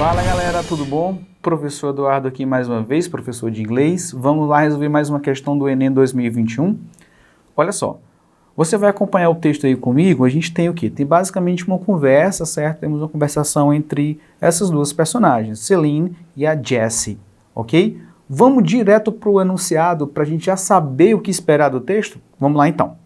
Fala galera, tudo bom? Professor Eduardo aqui mais uma vez, professor de inglês. Vamos lá resolver mais uma questão do Enem 2021. Olha só, você vai acompanhar o texto aí comigo. A gente tem o quê? Tem basicamente uma conversa, certo? Temos uma conversação entre essas duas personagens, Celine e a Jessie, ok? Vamos direto para o enunciado para a gente já saber o que esperar do texto? Vamos lá então.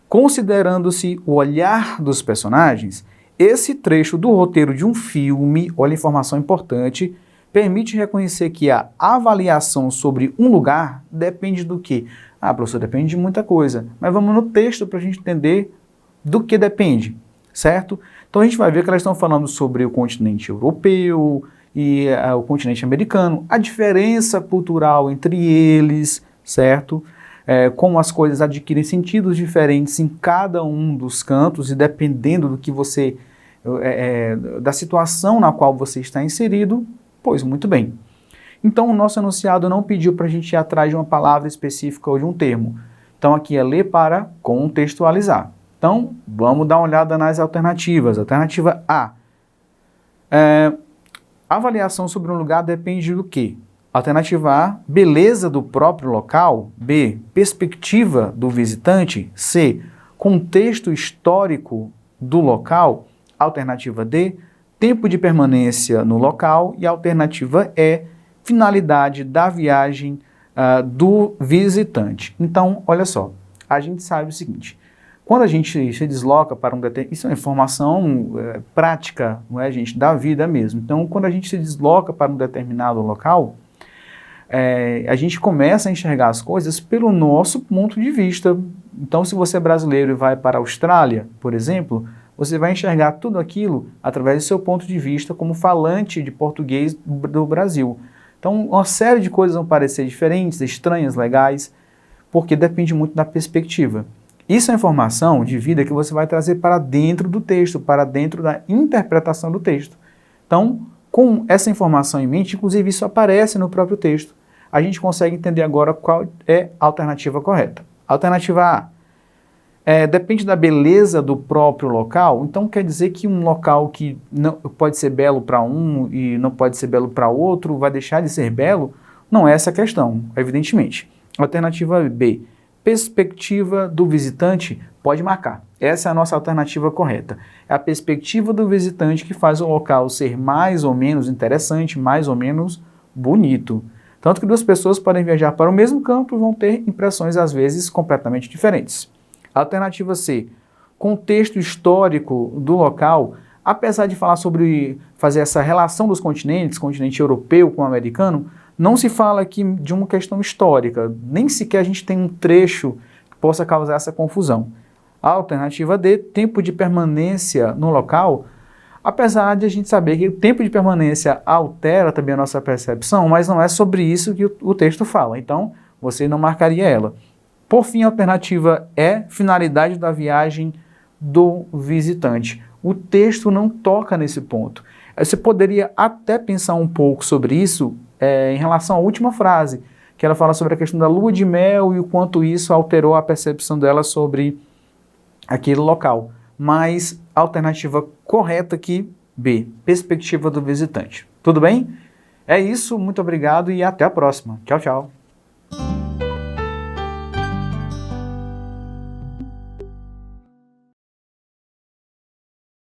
Considerando-se o olhar dos personagens, esse trecho do roteiro de um filme, olha a informação importante, permite reconhecer que a avaliação sobre um lugar depende do quê? Ah, professor, depende de muita coisa. Mas vamos no texto para a gente entender do que depende, certo? Então a gente vai ver que elas estão falando sobre o continente europeu e o continente americano, a diferença cultural entre eles, certo? Como as coisas adquirem sentidos diferentes em cada um dos cantos e dependendo do que você, da situação na qual você está inserido, pois muito bem. Então o nosso enunciado não pediu para a gente ir atrás de uma palavra específica ou de um termo. Então aqui é ler para contextualizar. Então vamos dar uma olhada nas alternativas. Alternativa A. Avaliação sobre um lugar depende do quê? Alternativa A, beleza do próprio local. B, perspectiva do visitante. C, contexto histórico do local. Alternativa D, tempo de permanência no local. E alternativa E, finalidade da viagem do visitante. Então, olha só, a gente sabe o seguinte, quando a gente se desloca para um determinado... Isso é uma informação prática, não é, gente, da vida mesmo. Então, quando a gente se desloca para um determinado local, a gente começa a enxergar as coisas pelo nosso ponto de vista. Então, se você é brasileiro e vai para a Austrália, por exemplo, você vai enxergar tudo aquilo através do seu ponto de vista como falante de português do Brasil. Então, uma série de coisas vão parecer diferentes, estranhas, legais, porque depende muito da perspectiva. Isso é informação de vida que você vai trazer para dentro do texto, para dentro da interpretação do texto. Então, com essa informação em mente, inclusive isso aparece no próprio texto, a gente consegue entender agora qual é a alternativa correta. Alternativa A, depende da beleza do próprio local, então quer dizer que um local que não pode ser belo para um e não pode ser belo para outro, vai deixar de ser belo? Não é essa a questão, evidentemente. Alternativa B, perspectiva do visitante, pode marcar. Essa é a nossa alternativa correta. É a perspectiva do visitante que faz o local ser mais ou menos interessante, mais ou menos bonito. Tanto que duas pessoas podem viajar para o mesmo campo e vão ter impressões, às vezes, completamente diferentes. Alternativa C, contexto histórico do local. Apesar de falar sobre fazer essa relação dos continentes, continente europeu com o americano, não se fala aqui de uma questão histórica, nem sequer a gente tem um trecho que possa causar essa confusão. A alternativa D, tempo de permanência no local, apesar de a gente saber que o tempo de permanência altera também a nossa percepção, mas não é sobre isso que o texto fala, então você não marcaria ela. Por fim, a alternativa E, finalidade da viagem do visitante. O texto não toca nesse ponto. Você poderia até pensar um pouco sobre isso em relação à última frase, que ela fala sobre a questão da lua de mel e o quanto isso alterou a percepção dela sobre aquele local. Mas a alternativa correta aqui, B, perspectiva do visitante. Tudo bem? É isso, muito obrigado e até a próxima. Tchau, tchau.